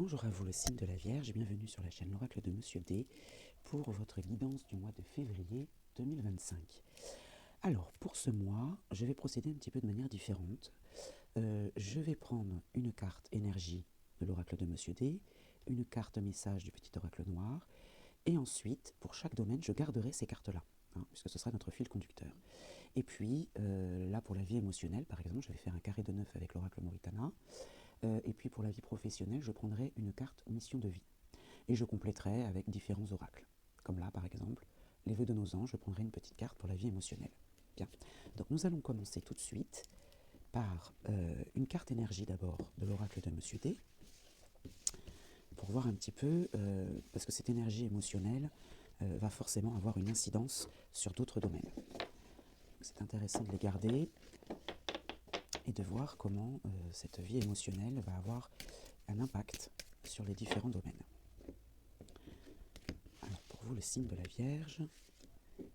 Bonjour à vous le signe de la Vierge, bienvenue sur la chaîne l'Oracle de Monsieur D pour votre guidance du mois de février 2025. Alors pour ce mois, je vais procéder un petit peu de manière différente. Je vais prendre une carte énergie de l'Oracle de Monsieur D, une carte message du petit Oracle noir, et ensuite pour chaque domaine je garderai ces cartes-là, puisque ce sera notre fil conducteur. Et puis là pour la vie émotionnelle par exemple, je vais faire un carré de 9 avec l'Oracle Mauritana. Et puis pour la vie professionnelle, je prendrai une carte mission de vie. Et je compléterai avec différents oracles. Comme là, par exemple, les vœux de nos anges, je prendrai une petite carte pour la vie émotionnelle. Bien. Donc nous allons commencer tout de suite par une carte énergie d'abord de l'oracle de Monsieur D. Pour voir un petit peu, parce que cette énergie émotionnelle va forcément avoir une incidence sur d'autres domaines. C'est intéressant de les garder et de voir comment cette vie émotionnelle va avoir un impact sur les différents domaines. Alors pour vous, le signe de la Vierge,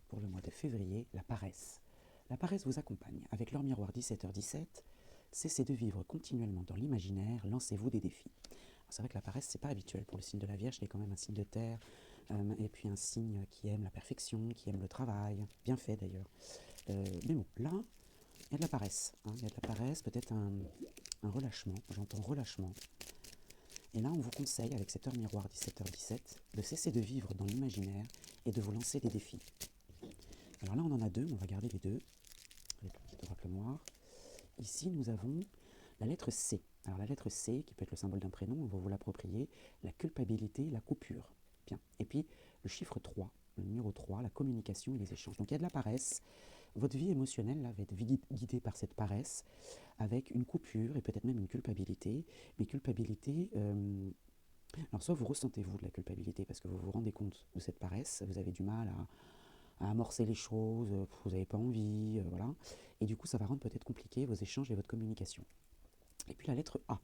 pour le mois de février, la paresse. La paresse vous accompagne. Avec l'heure miroir 17h17, cessez de vivre continuellement dans l'imaginaire, lancez-vous des défis. C'est vrai que la paresse, c'est pas habituel pour le signe de la Vierge, il est quand même un signe de terre, et puis un signe qui aime la perfection, qui aime le travail, bien fait d'ailleurs. Mais bon, là, il y a de la paresse. Il y a de la paresse, peut-être un relâchement, j'entends relâchement. Et là, on vous conseille, avec cette heure miroir 17h17, de cesser de vivre dans l'imaginaire et de vous lancer des défis. Alors là, on en a deux, on va garder les deux, avec le petit oracle noir. Ici, nous avons la lettre C. Alors la lettre C, qui peut être le symbole d'un prénom, on va vous l'approprier, la culpabilité, la coupure. Bien. Et puis, le chiffre 3, le numéro 3, la communication et les échanges. Donc il y a de la paresse. Votre vie émotionnelle là, va être guidée par cette paresse, avec une coupure et peut-être même une culpabilité. Mais culpabilité, alors soit vous ressentez-vous de la culpabilité parce que vous vous rendez compte de cette paresse, vous avez du mal à amorcer les choses, vous n'avez pas envie, voilà. Et du coup, ça va rendre peut-être compliqué vos échanges et votre communication. Et puis la lettre A,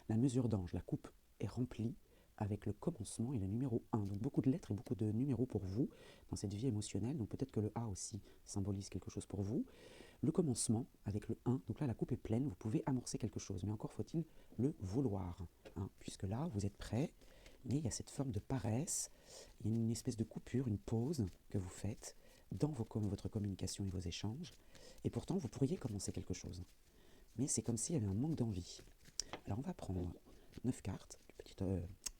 la mesure d'ange, la coupe est remplie avec le commencement et le numéro 1. Donc beaucoup de lettres et beaucoup de numéros pour vous dans cette vie émotionnelle. Donc peut-être que le A aussi symbolise quelque chose pour vous. Le commencement avec le 1, donc là la coupe est pleine, vous pouvez amorcer quelque chose. Mais encore faut-il le vouloir, puisque là vous êtes prêt, mais il y a cette forme de paresse, il y a une espèce de coupure, une pause que vous faites dans votre communication et vos échanges. Et pourtant vous pourriez commencer quelque chose. Mais c'est comme s'il y avait un manque d'envie. Alors on va prendre 9 cartes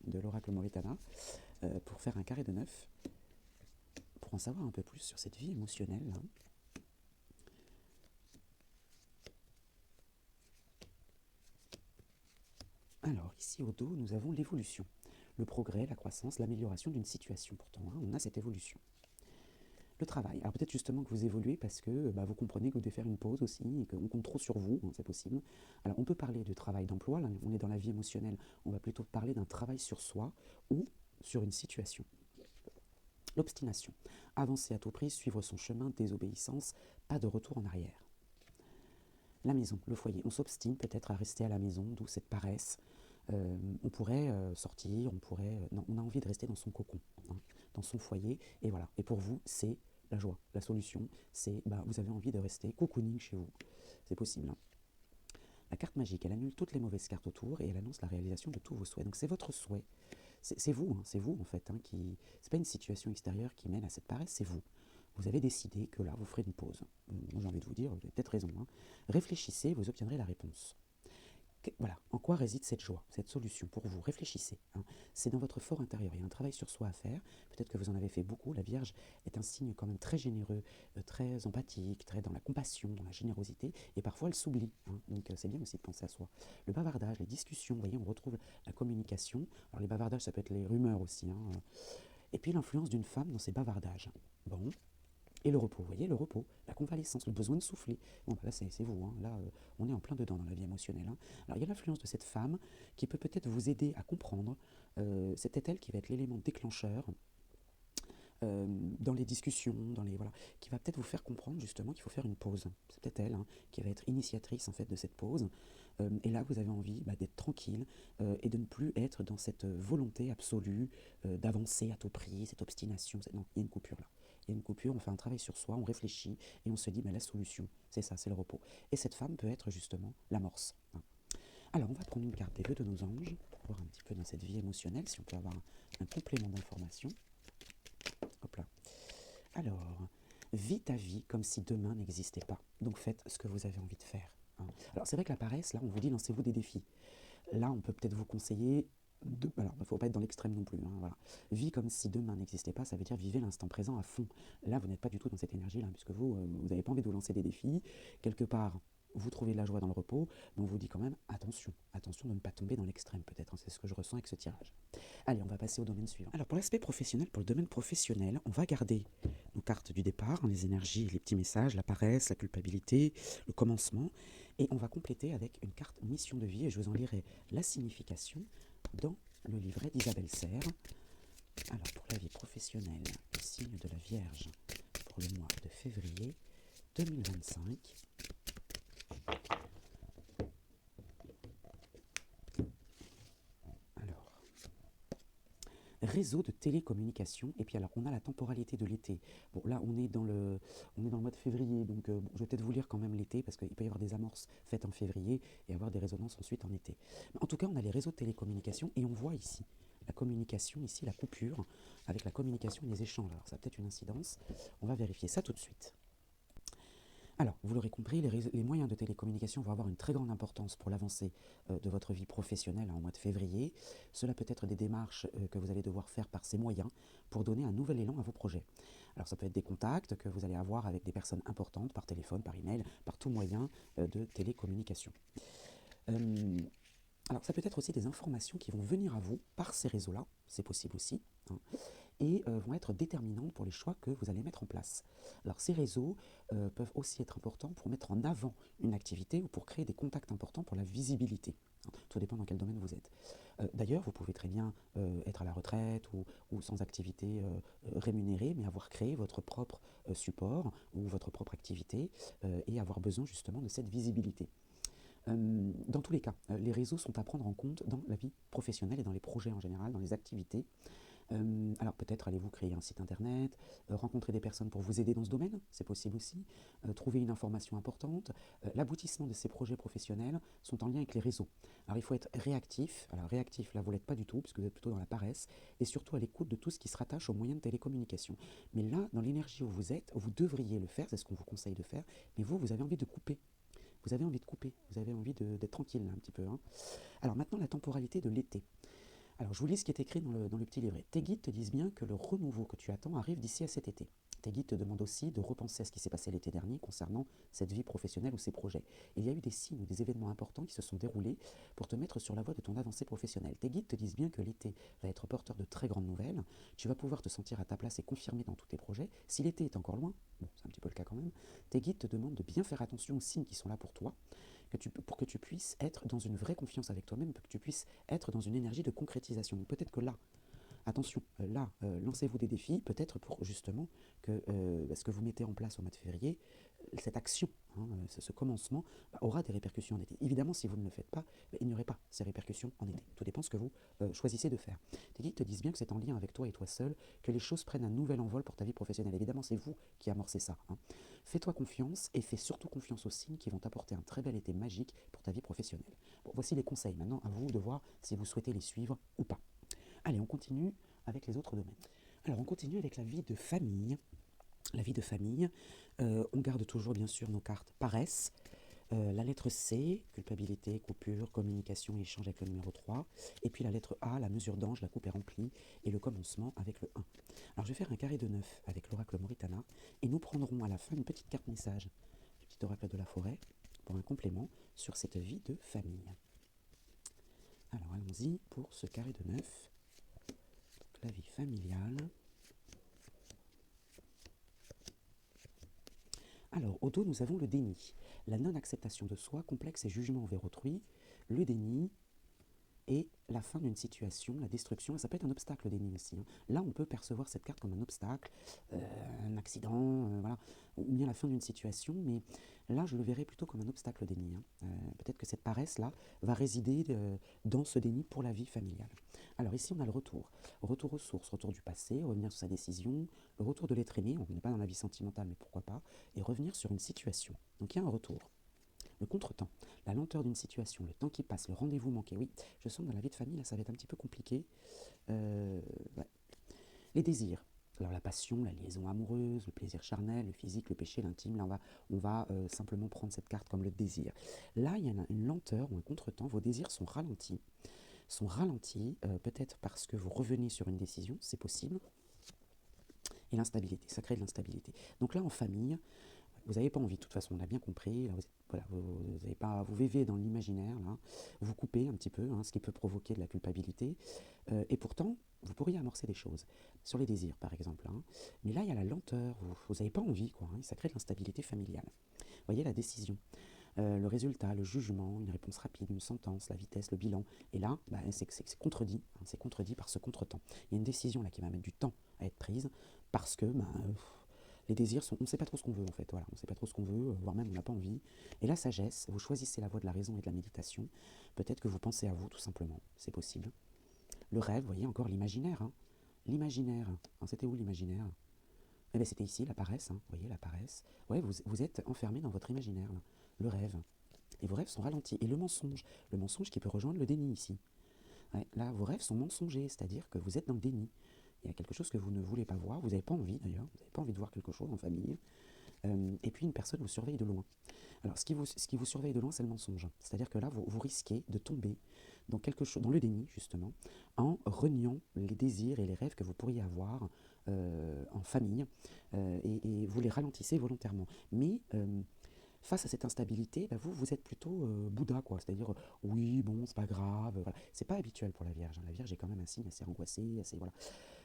de l'oracle Mauritana pour faire un carré de 9, pour en savoir un peu plus sur cette vie émotionnelle. Alors ici au dos, nous avons l'évolution, le progrès, la croissance, l'amélioration d'une situation. Pourtant, on a cette évolution. Le travail. Alors peut-être justement que vous évoluez parce que vous comprenez que vous devez faire une pause aussi et qu'on compte trop sur vous, c'est possible. Alors on peut parler de travail d'emploi, là on est dans la vie émotionnelle, on va plutôt parler d'un travail sur soi ou sur une situation. L'obstination. Avancer à tout prix, suivre son chemin, désobéissance, pas de retour en arrière. La maison, le foyer. On s'obstine peut-être à rester à la maison, d'où cette paresse. On pourrait sortir, non, on a envie de rester dans son cocon, dans son foyer, et voilà. Et pour vous, c'est la joie, la solution, c'est vous avez envie de rester cocooning chez vous, c'est possible. La carte magique, elle annule toutes les mauvaises cartes autour et elle annonce la réalisation de tous vos souhaits. Donc c'est votre souhait, c'est vous en fait, qui, c'est pas une situation extérieure qui mène à cette paresse, c'est vous. Vous avez décidé que là, vous ferez une pause. Moi, j'ai envie de vous dire, vous avez peut-être raison. Réfléchissez, vous obtiendrez la réponse. Voilà, en quoi réside cette joie, cette solution pour vous? Réfléchissez. C'est dans votre fort intérieur. Il y a un travail sur soi à faire. Peut-être que vous en avez fait beaucoup. La Vierge est un signe quand même très généreux, très empathique, très dans la compassion, dans la générosité. Et parfois, elle s'oublie. Donc, c'est bien aussi de penser à soi. Le bavardage, les discussions, vous voyez, on retrouve la communication. Alors, les bavardages, ça peut être les rumeurs aussi. Et puis, l'influence d'une femme dans ces bavardages. Bon. Et le repos, vous voyez, le repos, la convalescence, le besoin de souffler. Bon, là, c'est vous, là, on est en plein dedans dans la vie émotionnelle. Alors, il y a l'influence de cette femme qui peut peut-être vous aider à comprendre. C'est peut-être elle qui va être l'élément déclencheur dans les discussions, qui va peut-être vous faire comprendre justement qu'il faut faire une pause. C'est peut-être elle qui va être initiatrice en fait de cette pause. Et là, vous avez envie d'être tranquille et de ne plus être dans cette volonté absolue d'avancer à tout prix, cette obstination. Non, il y a une coupure là. Il y a une coupure, on fait un travail sur soi, on réfléchit et on se dit la solution, c'est ça, c'est le repos. Et cette femme peut être justement l'amorce. Alors, on va prendre une carte des vœux de nos anges, pour voir un petit peu dans cette vie émotionnelle, si on peut avoir un complément d'information. Hop là. Alors, vis ta vie comme si demain n'existait pas. Donc faites ce que vous avez envie de faire, hein. Alors c'est vrai que la paresse, là, on vous dit lancez-vous des défis. Là, on peut peut-être vous conseiller alors, il ne faut pas être dans l'extrême non plus, hein, voilà. Vis comme si demain n'existait pas, ça veut dire vivez l'instant présent à fond. Là, vous n'êtes pas du tout dans cette énergie-là, puisque vous n'avez pas envie de vous lancer des défis. Quelque part, vous trouvez de la joie dans le repos, mais on vous dit quand même attention, attention de ne pas tomber dans l'extrême peut-être, hein, c'est ce que je ressens avec ce tirage. Allez, on va passer au domaine suivant. Alors pour l'aspect professionnel, pour le domaine professionnel, on va garder nos cartes du départ, hein, les énergies, les petits messages, la paresse, la culpabilité, le commencement, et on va compléter avec une carte mission de vie, et je vous en lirai la signification dans le livret d'Isabelle Serre. Alors pour la vie professionnelle, le signe de la Vierge pour le mois de février 2025. Alors, réseau de télécommunication, et puis alors on a la temporalité de l'été. Bon là on est dans le mois de février, donc bon, je vais peut-être vous lire quand même l'été, parce qu'il peut y avoir des amorces faites en février et avoir des résonances ensuite en été. Mais en tout cas on a les réseaux de télécommunication, et on voit ici la communication, ici la coupure avec la communication et les échanges. Alors ça a peut-être une incidence, on va vérifier ça tout de suite. Alors, vous l'aurez compris, les moyens de télécommunication vont avoir une très grande importance pour l'avancée de votre vie professionnelle en mois de février. Cela peut être des démarches que vous allez devoir faire par ces moyens pour donner un nouvel élan à vos projets. Alors, ça peut être des contacts que vous allez avoir avec des personnes importantes par téléphone, par email, par tout moyen de télécommunication. Alors, ça peut être aussi des informations qui vont venir à vous par ces réseaux-là, c'est possible aussi, hein, et vont être déterminantes pour les choix que vous allez mettre en place. Alors ces réseaux peuvent aussi être importants pour mettre en avant une activité ou pour créer des contacts importants pour la visibilité. Tout dépend dans quel domaine vous êtes. D'ailleurs, vous pouvez très bien être à la retraite ou sans activité rémunérée, mais avoir créé votre propre support ou votre propre activité et avoir besoin justement de cette visibilité. Dans tous les cas, les réseaux sont à prendre en compte dans la vie professionnelle et dans les projets en général, dans les activités. Alors peut-être allez-vous créer un site internet, rencontrer des personnes pour vous aider dans ce domaine, c'est possible aussi, trouver une information importante. L'aboutissement de ces projets professionnels sont en lien avec les réseaux. Alors il faut être réactif, alors réactif là vous ne l'êtes pas du tout, puisque vous êtes plutôt dans la paresse, et surtout à l'écoute de tout ce qui se rattache aux moyens de télécommunication. Mais là, dans l'énergie où vous êtes, vous devriez le faire, c'est ce qu'on vous conseille de faire, mais vous avez envie de couper. Vous avez envie de couper, vous avez envie d'être tranquille là, un petit peu, hein. Alors maintenant, la temporalité de l'été. Alors je vous lis ce qui est écrit dans le petit livret. Tes guides te disent bien que le renouveau que tu attends arrive d'ici à cet été. Tes guides te demandent aussi de repenser à ce qui s'est passé l'été dernier concernant cette vie professionnelle ou ces projets. Il y a eu des signes ou des événements importants qui se sont déroulés pour te mettre sur la voie de ton avancée professionnelle. Tes guides te disent bien que l'été va être porteur de très grandes nouvelles. Tu vas pouvoir te sentir à ta place et confirmer dans tous tes projets. Si l'été est encore loin, bon c'est un petit peu le cas quand même, tes guides te demandent de bien faire attention aux signes qui sont là pour toi, pour que tu puisses être dans une vraie confiance avec toi-même, pour que tu puisses être dans une énergie de concrétisation. Donc peut-être que là, attention, là, lancez-vous des défis, peut-être pour justement que ce que vous mettez en place au mois de février, cette action, hein, ce commencement, aura des répercussions en été. Évidemment, si vous ne le faites pas, il n'y aurait pas ces répercussions en été. Tout dépend de ce que vous choisissez de faire. Tes guides te disent bien que c'est en lien avec toi et toi seul que les choses prennent un nouvel envol pour ta vie professionnelle. Évidemment, c'est vous qui amorcez ça, hein. Fais-toi confiance et fais surtout confiance aux signes qui vont t'apporter un très bel été magique pour ta vie professionnelle. Bon, voici les conseils. Maintenant, à vous de voir si vous souhaitez les suivre ou pas. Allez, on continue avec les autres domaines. Alors, on continue avec la vie de famille. La vie de famille, on garde toujours bien sûr nos cartes paresse. La lettre C, culpabilité, coupure, communication et échange avec le numéro 3. Et puis la lettre A, la mesure d'ange, la coupe est remplie. Et le commencement avec le 1. Alors je vais faire un carré de 9 avec l'oracle Moritana. Et nous prendrons à la fin une petite carte message du petit oracle de la forêt pour un complément sur cette vie de famille. Alors allons-y pour ce carré de 9. Donc, la vie familiale. Alors, au dos, nous avons le déni, la non-acceptation de soi, complexe et jugement envers autrui, le déni et la fin d'une situation, la destruction. Ça peut être un obstacle, le déni aussi, hein. Là, on peut percevoir cette carte comme un obstacle, un accident, voilà, ou bien la fin d'une situation, mais là, je le verrais plutôt comme un obstacle, le déni, hein. Peut-être que cette paresse-là va résider dans ce déni pour la vie familiale. Alors ici, on a le retour. Retour aux sources, retour du passé, revenir sur sa décision, le retour de l'être aimé, on n'est pas dans la vie sentimentale, mais pourquoi pas, et revenir sur une situation. Donc il y a un retour. Le contretemps. la lenteur d'une situation, le temps qui passe, le rendez-vous manqué. Oui, je sens que dans la vie de famille, là, ça va être un petit peu compliqué. Ouais. Les désirs. Alors la passion, la liaison amoureuse, le plaisir charnel, le physique, le péché, l'intime, là on va simplement prendre cette carte comme le désir. Là, il y a une lenteur ou un contretemps, vos désirs sont ralentis. Peut-être parce que vous revenez sur une décision, c'est possible, et l'instabilité, ça crée de l'instabilité. Donc là, en famille, vous n'avez pas envie, de toute façon, on a bien compris, là, vous vivez dans l'imaginaire, là, vous coupez un petit peu, hein, ce qui peut provoquer de la culpabilité, et pourtant, vous pourriez amorcer des choses, sur les désirs par exemple, hein. Mais là, il y a la lenteur, vous n'avez pas envie, quoi, hein, et ça crée de l'instabilité familiale. Vous voyez, la décision, le résultat, le jugement, une réponse rapide, une sentence, la vitesse, le bilan, et là, c'est contredit, hein, c'est contredit par ce contretemps. Il y a une décision là qui va mettre du temps à être prise, parce que les désirs sont, on ne sait pas trop ce qu'on veut en fait, voilà, on ne sait pas trop ce qu'on veut, voire même on n'a pas envie. Et la sagesse, vous choisissez la voie de la raison et de la méditation, peut-être que vous pensez à vous tout simplement, c'est possible. Le rêve, vous voyez encore l'imaginaire, hein. L'imaginaire, hein, c'était où l'imaginaire? Eh bien c'était ici, la paresse, hein, vous voyez la paresse. Ouais, vous êtes enfermé dans votre imaginaire, là. Le rêve. Et vos rêves sont ralentis. Et le mensonge qui peut rejoindre le déni ici. Ouais, là, vos rêves sont mensongers, c'est-à-dire que vous êtes dans le déni. Il y a quelque chose que vous ne voulez pas voir, vous n'avez pas envie d'ailleurs, vous n'avez pas envie de voir quelque chose en famille, et puis une personne vous surveille de loin. Alors ce qui vous surveille de loin, c'est le mensonge. C'est-à-dire que là, vous risquez de tomber dans quelque chose, dans le déni justement, en reniant les désirs et les rêves que vous pourriez avoir en famille, et vous les ralentissez volontairement. Mais face à cette instabilité, vous êtes plutôt Bouddha, quoi. C'est-à-dire, oui, bon, c'est pas grave. Voilà. C'est pas habituel pour la Vierge, hein. La Vierge est quand même un signe assez angoissé, assez voilà.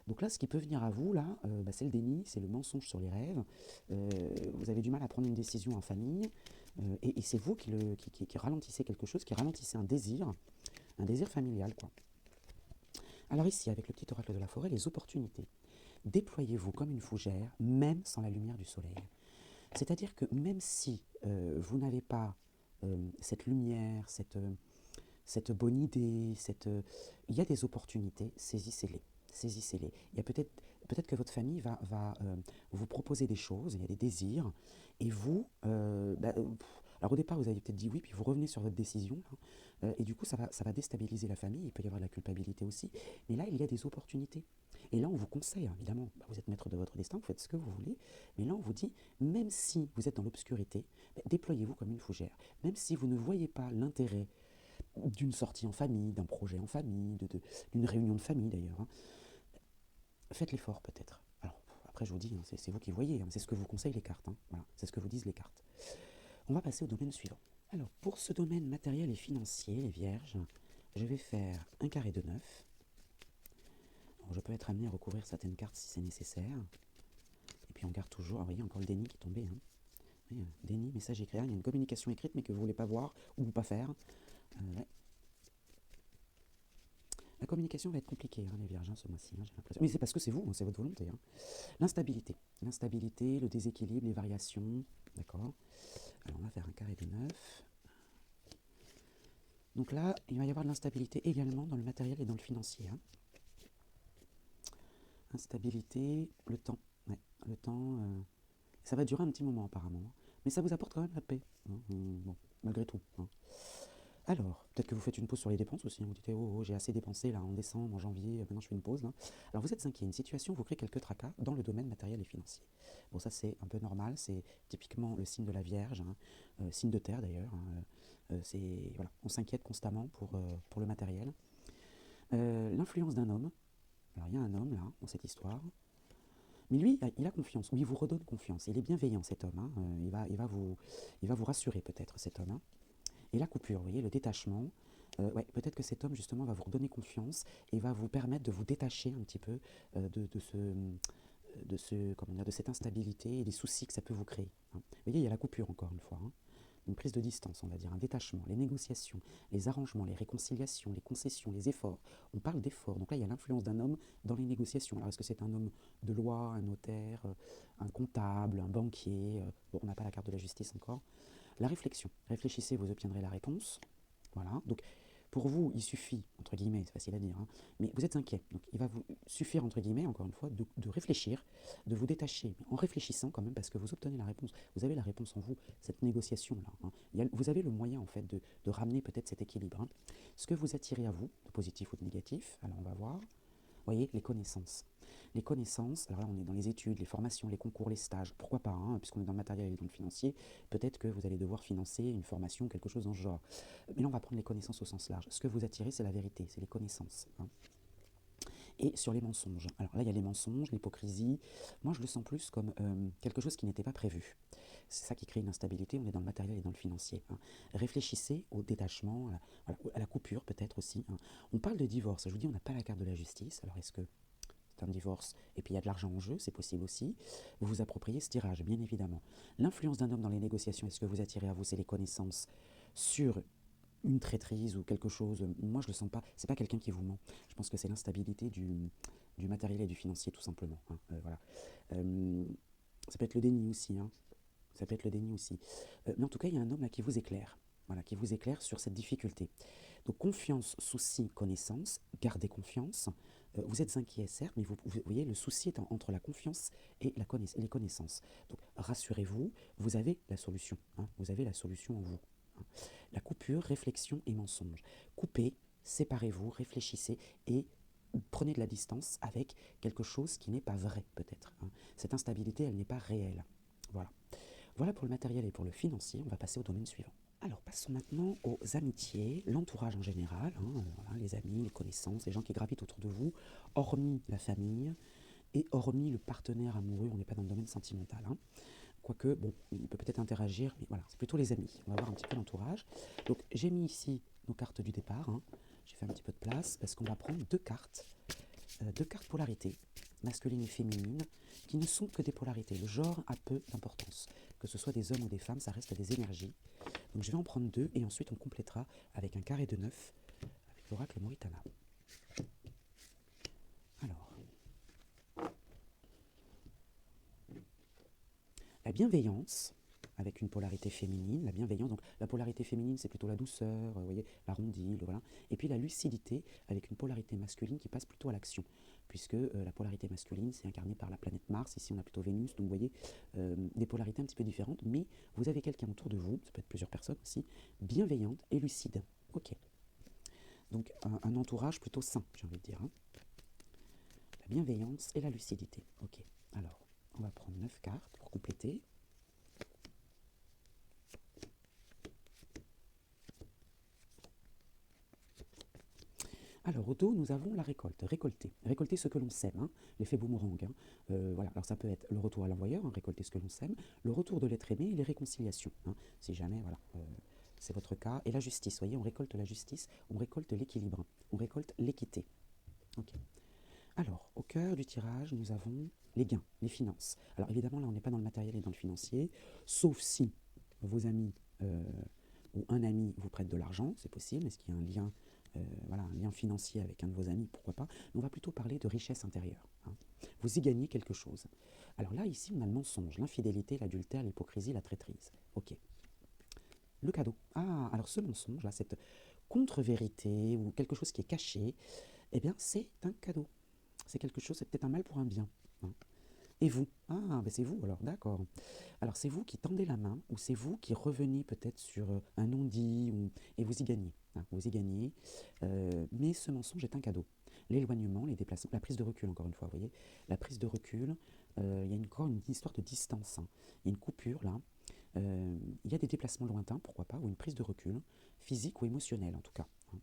Donc là, ce qui peut venir à vous, là, c'est le déni, c'est le mensonge sur les rêves. Vous avez du mal à prendre une décision en famille, et c'est vous qui ralentissez quelque chose, qui ralentissez un désir familial, quoi. Alors ici, avec le petit oracle de la forêt, les opportunités. Déployez-vous comme une fougère, même sans la lumière du soleil. C'est-à-dire que même si vous n'avez pas cette lumière, cette bonne idée, il y a des opportunités, saisissez-les. Saisissez-les. Il y a peut-être que votre famille va vous proposer des choses, il y a des désirs, et vous, alors au départ vous avez peut-être dit oui, puis vous revenez sur votre décision, là, et du coup ça va déstabiliser la famille, il peut y avoir de la culpabilité aussi, mais là il y a des opportunités. Et là on vous conseille, hein, évidemment, vous êtes maître de votre destin, vous faites ce que vous voulez, mais là on vous dit, même si vous êtes dans l'obscurité, déployez-vous comme une fougère. Même si vous ne voyez pas l'intérêt d'une sortie en famille, d'un projet en famille, d'une réunion de famille d'ailleurs, hein, faites l'effort peut-être. Alors après je vous dis, hein, c'est vous qui voyez, hein, c'est ce que vous conseillent les cartes, hein, voilà, c'est ce que vous disent les cartes. On va passer au domaine suivant. Alors pour ce domaine matériel et financier, les vierges, je vais faire un carré de 9. Alors, je peux être amené à recouvrir certaines cartes si c'est nécessaire. Et puis on garde toujours, vous voyez encore le déni qui est tombé, hein. Oui, déni, message écrit, il y a une communication écrite mais que vous ne voulez pas voir ou pas faire. Ouais. La communication va être compliquée, hein, les vierges, hein, ce mois-ci, hein, j'ai l'impression. Mais c'est parce que c'est vous, hein, c'est votre volonté, hein. L'instabilité, le déséquilibre, les variations, d'accord. Alors on va faire un carré de 9. Donc là, il va y avoir de l'instabilité également dans le matériel et dans le financier, hein. Instabilité, le temps, ouais, le temps, ça va durer un petit moment apparemment, hein. Mais ça vous apporte quand même la paix, hein, bon, malgré tout, hein. Alors, peut-être que vous faites une pause sur les dépenses aussi, hein. Vous dites, oh, j'ai assez dépensé là en décembre, en janvier, maintenant je fais une pause, là. Alors vous êtes inquiet, une situation vous crée quelques tracas dans le domaine matériel et financier. Bon, ça c'est un peu normal, c'est typiquement le signe de la Vierge, hein, signe de terre d'ailleurs, hein, voilà, on s'inquiète constamment pour le matériel. L'influence d'un homme, alors il y a un homme là, dans cette histoire, mais lui, il a confiance, ou il vous redonne confiance, il est bienveillant cet homme, hein, il va vous rassurer peut-être cet homme, hein. Et la coupure, vous voyez, le détachement, ouais, peut-être que cet homme justement va vous redonner confiance et va vous permettre de vous détacher un petit peu de cette instabilité et des soucis que ça peut vous créer, hein. Vous voyez, il y a la coupure encore une fois, hein. Une prise de distance, on va dire, un détachement, les négociations, les arrangements, les réconciliations, les concessions, les efforts. On parle d'efforts, donc là il y a l'influence d'un homme dans les négociations. Alors est-ce que c'est un homme de loi, un notaire, un comptable, un banquier, bon, on n'a pas la carte de la justice encore. La réflexion, réfléchissez, vous obtiendrez la réponse. Voilà, donc Pour vous, il suffit, entre guillemets, c'est facile à dire, hein, mais vous êtes inquiet. Donc il va vous suffire, entre guillemets, encore une fois, de réfléchir, de vous détacher, mais en réfléchissant quand même, parce que vous obtenez la réponse. Vous avez la réponse en vous, cette négociation-là. Hein. Vous avez le moyen, en fait, de ramener peut-être cet équilibre. Hein. Ce que vous attirez à vous, de positif ou de négatif, alors on va voir. Vous voyez, les connaissances. Les connaissances, alors là on est dans les études, les formations, les concours, les stages, pourquoi pas, hein, puisqu'on est dans le matériel et dans le financier, peut-être que vous allez devoir financer une formation, quelque chose dans ce genre. Mais là on va prendre les connaissances au sens large. Ce que vous attirez, c'est la vérité, c'est les connaissances. Hein. Et sur les mensonges. Alors là il y a les mensonges, l'hypocrisie. Moi je le sens plus comme quelque chose qui n'était pas prévu. C'est ça qui crée une instabilité, on est dans le matériel et dans le financier. Hein. Réfléchissez au détachement, à la coupure peut-être aussi. Hein. On parle de divorce, je vous dis on n'a pas la carte de la justice, alors est-ce que c'est un divorce, et puis il y a de l'argent en jeu, c'est possible aussi, vous vous appropriez ce tirage, bien évidemment. L'influence d'un homme dans les négociations, est-ce que vous attirez à vous, c'est les connaissances sur une traîtrise ou quelque chose, moi je le sens pas, c'est pas quelqu'un qui vous ment. Je pense que c'est l'instabilité du matériel et du financier, tout simplement. Hein, voilà. Ça peut être le déni aussi, hein. Ça peut être le déni aussi. Mais en tout cas, il y a un homme là qui vous éclaire. Voilà, qui vous éclaire sur cette difficulté. Donc confiance, souci, connaissance, gardez confiance. Vous êtes inquiet, certes, mais vous voyez, le souci est entre la confiance et les connaissances. Donc rassurez-vous, vous avez la solution. Hein, vous avez la solution en vous. Hein. La coupure, réflexion et mensonge. Coupez, séparez-vous, réfléchissez et prenez de la distance avec quelque chose qui n'est pas vrai, peut-être. Hein. Cette instabilité, elle n'est pas réelle. Voilà. Voilà pour le matériel et pour le financier, on va passer au domaine suivant. Alors passons maintenant aux amitiés, l'entourage en général, hein, voilà, les amis, les connaissances, les gens qui gravitent autour de vous, hormis la famille et hormis le partenaire amoureux, on n'est pas dans le domaine sentimental. Hein. Quoique, bon, il peut peut-être interagir, mais voilà, c'est plutôt les amis. On va voir un petit peu l'entourage. Donc j'ai mis ici nos cartes du départ, hein. J'ai fait un petit peu de place parce qu'on va prendre deux cartes polarité, masculine et féminine, qui ne sont que des polarités. Le genre a peu d'importance. Que ce soit des hommes ou des femmes, ça reste des énergies. Donc je vais en prendre deux et ensuite on complétera avec un carré de 9 avec l'oracle Moritana. Alors, la bienveillance, avec une polarité féminine, la bienveillance, donc la polarité féminine c'est plutôt la douceur, vous voyez, la rondille, voilà. Et puis la lucidité, avec une polarité masculine qui passe plutôt à l'action, puisque la polarité masculine c'est incarné par la planète Mars, ici on a plutôt Vénus, donc vous voyez, des polarités un petit peu différentes, mais vous avez quelqu'un autour de vous, ça peut être plusieurs personnes aussi, bienveillante et lucide. Ok. Donc un entourage plutôt sain, j'ai envie de dire. Hein. La bienveillance et la lucidité. Ok. Alors, on va prendre 9 cartes pour compléter. Alors, au dos, nous avons la récolte. Récolter. Récolter ce que l'on sème. Hein. L'effet boomerang. Hein. Voilà. Alors, ça peut être le retour à l'envoyeur, hein, récolter ce que l'on sème, le retour de l'être aimé et les réconciliations. Hein. Si jamais, voilà, c'est votre cas. Et la justice. Vous voyez, on récolte la justice, on récolte l'équilibre, on récolte l'équité. Ok. Alors, au cœur du tirage, nous avons les gains, les finances. Alors, évidemment, là, on n'est pas dans le matériel et dans le financier, sauf si vos amis ou un ami vous prête de l'argent, c'est possible. Est-ce qu'il y a un lien, voilà, un lien financier avec un de vos amis, pourquoi pas. Mais on va plutôt parler de richesse intérieure. Hein. Vous y gagnez quelque chose. Alors là, ici, on a le mensonge, l'infidélité, l'adultère, l'hypocrisie, la traîtrise. Ok. Le cadeau. Ah, alors ce mensonge, là, cette contre-vérité ou quelque chose qui est caché, eh bien, c'est un cadeau. C'est quelque chose, c'est peut-être un mal pour un bien. Hein. Et vous? Ah, ben c'est vous alors, d'accord. Alors c'est vous qui tendez la main, ou c'est vous qui revenez peut-être sur un non-dit, et vous y gagnez. Hein, vous y gagnez, mais ce mensonge est un cadeau. L'éloignement, les déplacements, la prise de recul, encore une fois, vous voyez. La prise de recul, il y a encore une histoire de distance. Hein. Il y a une coupure là. Il y a des déplacements lointains, pourquoi pas, ou une prise de recul, physique ou émotionnelle en tout cas. Hein.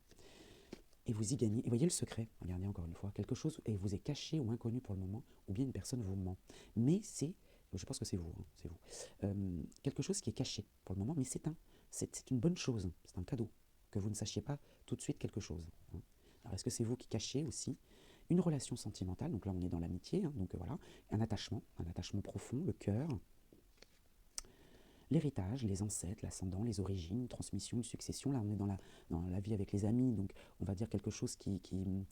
Et vous y gagnez. Et voyez le secret, regardez encore une fois, quelque chose et vous est caché ou inconnu pour le moment, ou bien une personne vous ment. Mais c'est, je pense que c'est vous, hein, c'est vous. Quelque chose qui est caché pour le moment, mais c'est une bonne chose, c'est un cadeau, que vous ne sachiez pas tout de suite quelque chose. Hein. Alors est-ce que c'est vous qui cachez aussi une relation sentimentale, donc là on est dans l'amitié, hein, donc voilà, un attachement profond, le cœur, l'héritage, les ancêtres, l'ascendant, les origines, une transmission, une succession. Là, on est dans la vie avec les amis, donc on va dire quelque chose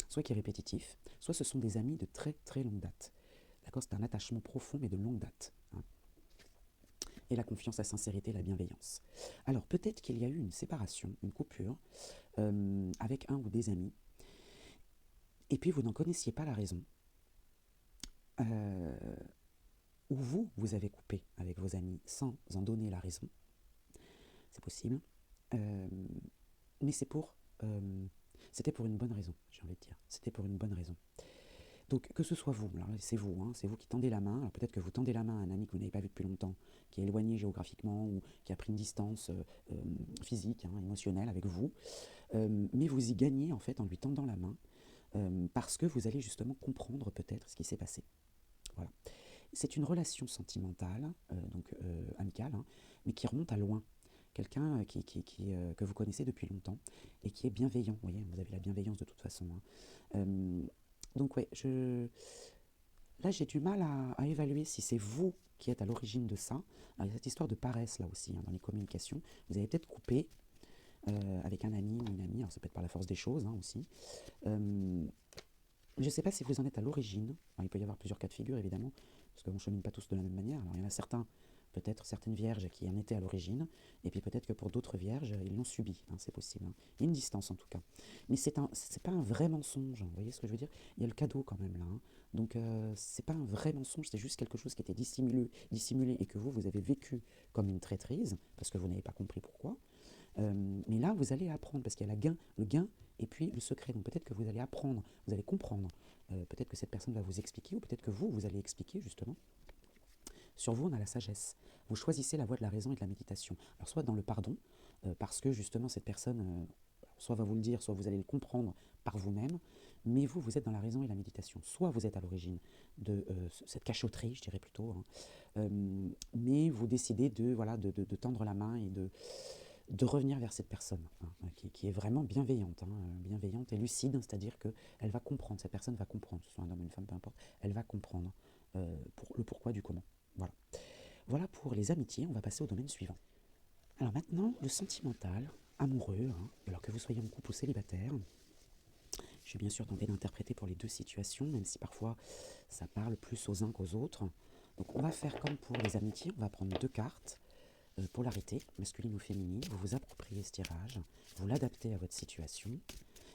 soit qui est répétitif, soit ce sont des amis de très très longue date. D'accord, c'est un attachement profond mais de longue date. Hein. et la confiance, la sincérité, la bienveillance. Alors peut-être qu'il y a eu une séparation, une coupure avec un ou des amis, et puis vous n'en connaissiez pas la raison, ou vous avez coupé avec vos amis sans en donner la raison, c'est possible, mais c'était pour une bonne raison, j'ai envie de dire, c'était pour une bonne raison. Donc que ce soit vous, alors c'est vous qui tendez la main, alors peut-être que vous tendez la main à un ami que vous n'avez pas vu depuis longtemps, qui est éloigné géographiquement ou qui a pris une distance physique, émotionnelle avec vous, mais vous y gagnez en fait en lui tendant la main, parce que vous allez justement comprendre peut-être ce qui s'est passé. Voilà. C'est une relation sentimentale, donc amicale, mais qui remonte à loin. Quelqu'un que vous connaissez depuis longtemps et qui est bienveillant. Vous voyez, vous avez la bienveillance de toute façon. Donc ouais, là j'ai du mal à évaluer si c'est vous qui êtes à l'origine de ça. Alors, il y a cette histoire de paresse là aussi, dans les communications. Vous avez peut-être coupé avec un ami ou une amie, alors ça peut être par la force des choses aussi. Je ne sais pas si vous en êtes à l'origine. Il peut y avoir plusieurs cas de figure évidemment, parce qu'on ne chemine pas tous de la même manière. Alors il y en a certains, peut-être certaines vierges qui en étaient à l'origine, et puis peut-être que pour d'autres vierges, ils l'ont subi, c'est possible. Il y a une distance en tout cas. Mais c'est pas un vrai mensonge, vous voyez ce que je veux dire? Il y a le cadeau quand même là. Donc c'est pas un vrai mensonge, c'est juste quelque chose qui était dissimulé et que vous avez vécu comme une traîtrise, parce que vous n'avez pas compris pourquoi. Mais là, vous allez apprendre, parce qu'il y a le gain et puis le secret. Donc peut-être que vous allez apprendre, vous allez comprendre. Peut-être que cette personne va vous expliquer, ou peut-être que vous allez expliquer justement. Sur vous, on a la sagesse. Vous choisissez la voie de la raison et de la méditation. Alors soit dans le pardon, parce que justement cette personne, soit va vous le dire, soit vous allez le comprendre par vous-même, mais vous êtes dans la raison et la méditation. Soit vous êtes à l'origine de cette cachotterie, je dirais plutôt, mais vous décidez de tendre la main et de revenir vers cette personne qui est vraiment bienveillante, bienveillante et lucide, c'est-à-dire qu'elle va comprendre, cette personne va comprendre, que ce soit un homme ou une femme, peu importe, elle va comprendre le pourquoi du comment. Voilà. Voilà pour les amitiés, on va passer au domaine suivant. Alors maintenant, le sentimental, amoureux, alors que vous soyez en couple ou célibataire, je vais bien sûr tenter d'interpréter pour les deux situations, même si parfois ça parle plus aux uns qu'aux autres. Donc on va faire comme pour les amitiés, on va prendre deux cartes, polarité, masculine ou féminine, vous vous appropriez ce tirage, vous l'adaptez à votre situation,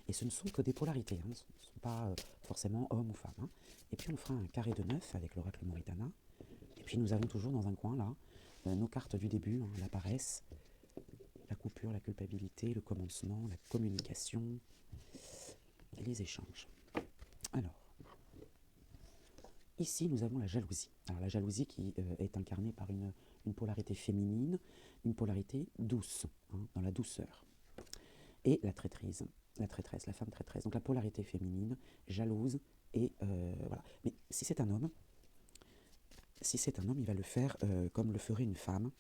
et ce ne sont que des polarités, ce ne sont pas forcément homme ou femme. Et puis on fera un carré de 9 avec l'oracle Moritana, et puis nous avons toujours dans un coin là nos cartes du début, la paresse, la coupure, la culpabilité, le commencement, la communication et les échanges. Alors, ici nous avons la jalousie. Alors la jalousie qui est incarnée par une polarité féminine, une polarité douce, dans la douceur. Et la traîtrise, la femme traîtresse. Donc la polarité féminine, jalouse, et voilà. Mais si c'est un homme, il va le faire comme le ferait une femme.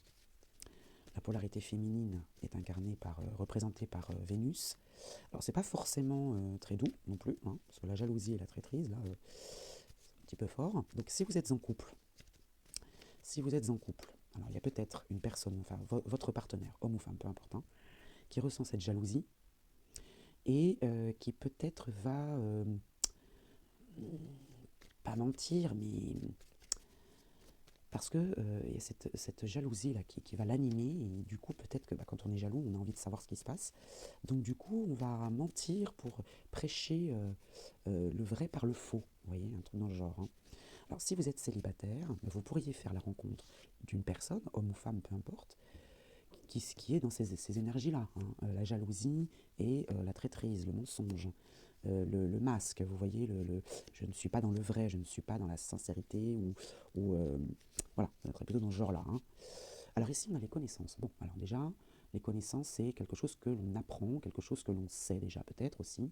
La polarité féminine est représentée par Vénus. Alors c'est pas forcément très doux non plus, parce que la jalousie et la traîtrise, là, c'est un petit peu fort. Donc si vous êtes en couple, alors il y a peut-être une personne, enfin votre partenaire, homme ou femme, peu importe, qui ressent cette jalousie et qui peut-être va pas mentir, mais parce que il y a cette jalousie là qui va l'animer, et du coup peut-être que quand on est jaloux, on a envie de savoir ce qui se passe. Donc du coup, on va mentir pour prêcher le vrai par le faux, vous voyez, un truc dans le genre. Alors si vous êtes célibataire, vous pourriez faire la rencontre d'une personne, homme ou femme, peu importe, qui est dans ces énergies-là, la jalousie et la traîtrise, le mensonge, le masque, vous voyez, je ne suis pas dans le vrai, je ne suis pas dans la sincérité, voilà, ça serait plutôt dans ce genre-là. Alors ici, on a les connaissances. Bon, alors déjà, les connaissances, c'est quelque chose que l'on apprend, quelque chose que l'on sait déjà peut-être aussi.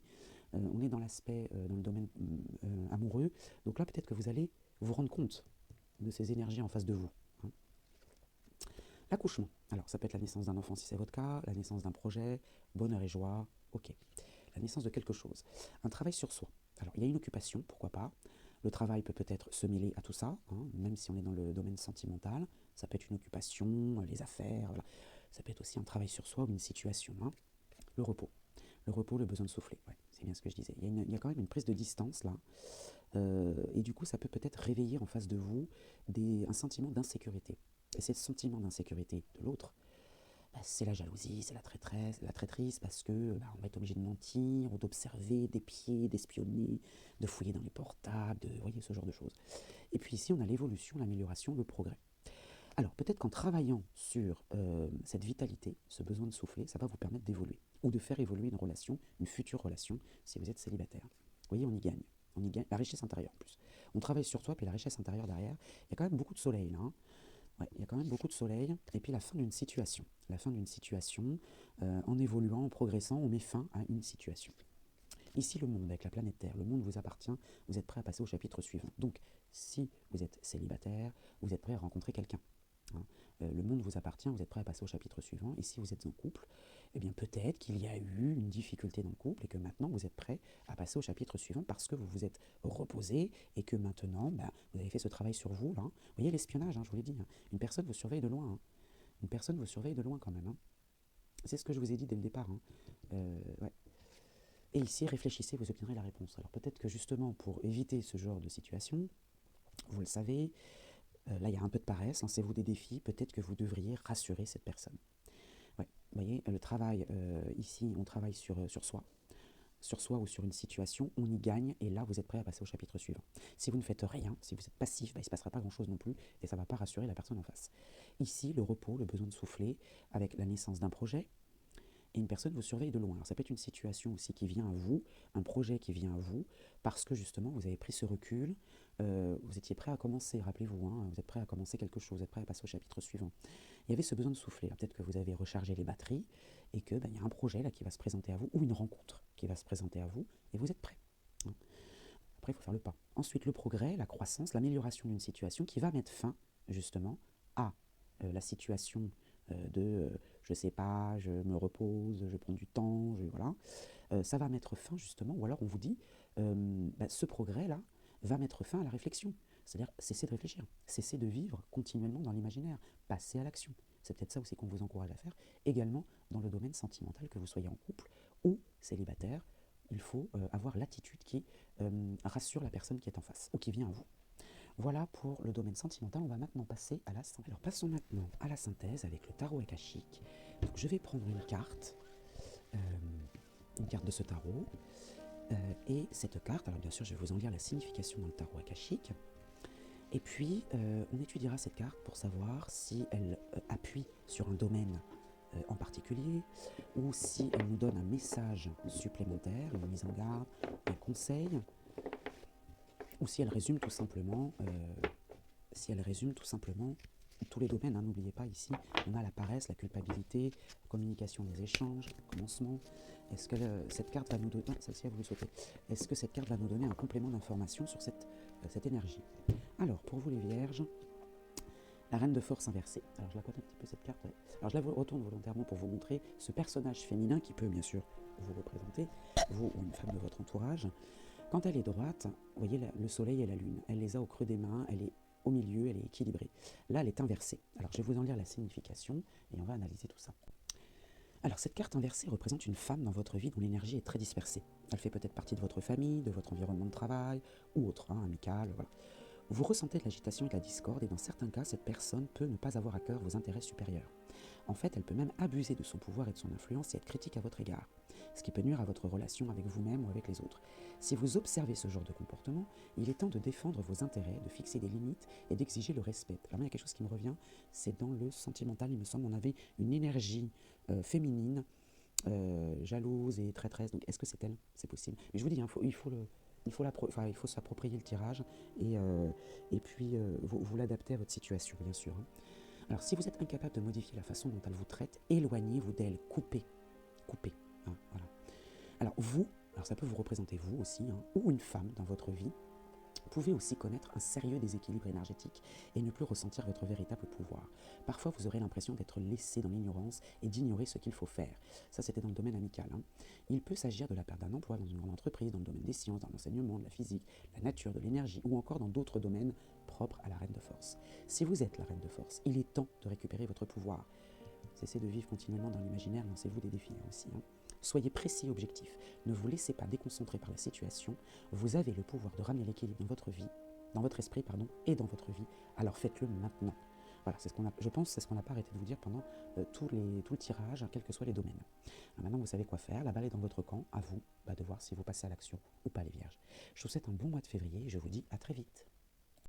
On est dans l'aspect, dans le domaine amoureux, donc là, peut-être que vous allez vous rendre compte de ces énergies en face de vous. L'accouchement. Alors, ça peut être la naissance d'un enfant si c'est votre cas, la naissance d'un projet, bonheur et joie, ok. La naissance de quelque chose. Un travail sur soi. Alors, il y a une occupation, pourquoi pas. Le travail peut peut-être se mêler à tout ça, même si on est dans le domaine sentimental. Ça peut être une occupation, les affaires, voilà. Ça peut être aussi un travail sur soi ou une situation. Le repos. Le repos, le besoin de souffler. Ouais, c'est bien ce que je disais. Il y a quand même une prise de distance là. Et du coup, ça peut peut-être réveiller en face de vous un sentiment d'insécurité. Et c'est le sentiment d'insécurité de l'autre, c'est la jalousie, c'est la traîtrise, parce que on va être obligé de mentir, ou d'observer, d'épier, d'espionner, de fouiller dans les portables, vous voyez, ce genre de choses. Et puis ici, on a l'évolution, l'amélioration, le progrès. Alors peut-être qu'en travaillant sur cette vitalité, ce besoin de souffler, ça va vous permettre d'évoluer, ou de faire évoluer une relation, une future relation, si vous êtes célibataire. Vous voyez, on y gagne. La richesse intérieure en plus. On travaille sur soi, puis la richesse intérieure derrière. Il y a quand même beaucoup de soleil là. Ouais, il y a quand même beaucoup de soleil. Et puis la fin d'une situation. La fin d'une situation, en évoluant, en progressant, on met fin à une situation. Ici, le monde, avec la planète Terre, le monde vous appartient, vous êtes prêt à passer au chapitre suivant. Donc, si vous êtes célibataire, vous êtes prêt à rencontrer quelqu'un. Hein. Le monde vous appartient, vous êtes prêt à passer au chapitre suivant. Et si vous êtes en couple, eh bien peut-être qu'il y a eu une difficulté dans le couple et que maintenant vous êtes prêt à passer au chapitre suivant parce que vous vous êtes reposé et que maintenant vous avez fait ce travail sur vous. Là, hein. Vous voyez l'espionnage, je vous l'ai dit. Hein. Une personne vous surveille de loin. Hein. Une personne vous surveille de loin quand même. Hein. C'est ce que je vous ai dit dès le départ. Hein. Ouais. Et ici, réfléchissez, vous obtiendrez la réponse. Alors peut-être que justement, pour éviter ce genre de situation, vous le savez, là il y a un peu de paresse, lancez-vous des défis, peut-être que vous devriez rassurer cette personne. Ouais, vous voyez, le travail, ici, on travaille sur soi ou sur une situation, on y gagne, et là vous êtes prêt à passer au chapitre suivant. Si vous ne faites rien, si vous êtes passif, il ne se passera pas grand-chose non plus, et ça ne va pas rassurer la personne en face. Ici, le repos, le besoin de souffler, avec la naissance d'un projet, et une personne vous surveille de loin. Alors ça peut être une situation aussi qui vient à vous, un projet qui vient à vous, parce que justement vous avez pris ce recul, vous étiez prêt à commencer, rappelez-vous, hein, vous êtes prêt à commencer quelque chose, vous êtes prêt à passer au chapitre suivant. Il y avait ce besoin de souffler, peut-être que vous avez rechargé les batteries, et que y a un projet là qui va se présenter à vous, ou une rencontre qui va se présenter à vous, et vous êtes prêt. Hein. Après, il faut faire le pas. Ensuite, le progrès, la croissance, l'amélioration d'une situation qui va mettre fin, justement, à la situation de je sais pas, je me repose, je prends du temps, voilà. Ça va mettre fin, justement, ou alors on vous dit, ce progrès-là va mettre fin à la réflexion. C'est-à-dire, cessez de réfléchir, cessez de vivre continuellement dans l'imaginaire, passez à l'action. C'est peut-être ça aussi qu'on vous encourage à faire. Également, dans le domaine sentimental, que vous soyez en couple ou célibataire, il faut avoir l'attitude qui rassure la personne qui est en face ou qui vient à vous. Voilà pour le domaine sentimental. On va maintenant passer à la synthèse. Alors passons maintenant à la synthèse avec le tarot akashique. Donc, je vais prendre une carte de ce tarot. Et cette carte, alors bien sûr je vais vous en lire la signification dans le tarot akashique. Et puis on étudiera cette carte pour savoir si elle appuie sur un domaine en particulier, ou si elle nous donne un message supplémentaire, une mise en garde, un conseil, ou si elle résume tout simplement, tous les domaines. Hein, n'oubliez pas, ici, on a la paresse, la culpabilité, la communication des échanges, le commencement. Est-ce que cette carte va nous donner, celle-ci, vous le souhaitez, est-ce que cette carte va nous donner un complément d'information sur cette énergie? Alors, pour vous les vierges, la reine de force inversée. Alors, je la cote un petit peu cette carte. Ouais. Alors, je la retourne volontairement pour vous montrer ce personnage féminin qui peut, bien sûr, vous représenter, vous ou une femme de votre entourage. Quand elle est droite, vous voyez le soleil et la lune. Elle les a au creux des mains, elle est au milieu, elle est équilibrée. Là, elle est inversée. Alors, je vais vous en lire la signification et on va analyser tout ça. Alors, cette carte inversée représente une femme dans votre vie dont l'énergie est très dispersée. Elle fait peut-être partie de votre famille, de votre environnement de travail ou autre, hein, amical, voilà. Vous ressentez de l'agitation et de la discorde, et dans certains cas, cette personne peut ne pas avoir à cœur vos intérêts supérieurs. En fait, elle peut même abuser de son pouvoir et de son influence et être critique à votre égard, ce qui peut nuire à votre relation avec vous-même ou avec les autres. Si vous observez ce genre de comportement, il est temps de défendre vos intérêts, de fixer des limites et d'exiger le respect. Alors, il y a quelque chose qui me revient, c'est dans le sentimental, il me semble, on avait une énergie féminine, jalouse et traîtresse. Donc, est-ce que c'est elle? C'est possible. Mais je vous dis, hein, il faut s'approprier le tirage et puis vous l'adaptez à votre situation, bien sûr. Hein. Alors, si vous êtes incapable de modifier la façon dont elle vous traite, éloignez-vous d'elle, coupez. Hein, voilà. Alors, ça peut vous représenter vous aussi, hein, ou une femme dans votre vie. Vous pouvez aussi connaître un sérieux déséquilibre énergétique et ne plus ressentir votre véritable pouvoir. Parfois, vous aurez l'impression d'être laissé dans l'ignorance et d'ignorer ce qu'il faut faire. Ça, c'était dans le domaine amical. Hein. Il peut s'agir de la perte d'un emploi dans une grande entreprise, dans le domaine des sciences, dans l'enseignement, de la physique, la nature, de l'énergie, ou encore dans d'autres domaines propres à la reine de force. Si vous êtes la reine de force, il est temps de récupérer votre pouvoir. Cessez de vivre continuellement dans l'imaginaire, lancez-vous des défis aussi. Hein. Soyez précis et objectif. Ne vous laissez pas déconcentrer par la situation. Vous avez le pouvoir de ramener l'équilibre dans votre vie, dans votre esprit, et dans votre vie. Alors faites-le maintenant. Voilà, je pense que c'est ce qu'on n'a pas arrêté de vous dire pendant tout le tirage, quels que soient les domaines. Alors maintenant, vous savez quoi faire. La balle est dans votre camp. À vous de voir si vous passez à l'action ou pas, les vierges. Je vous souhaite un bon mois de février et je vous dis à très vite.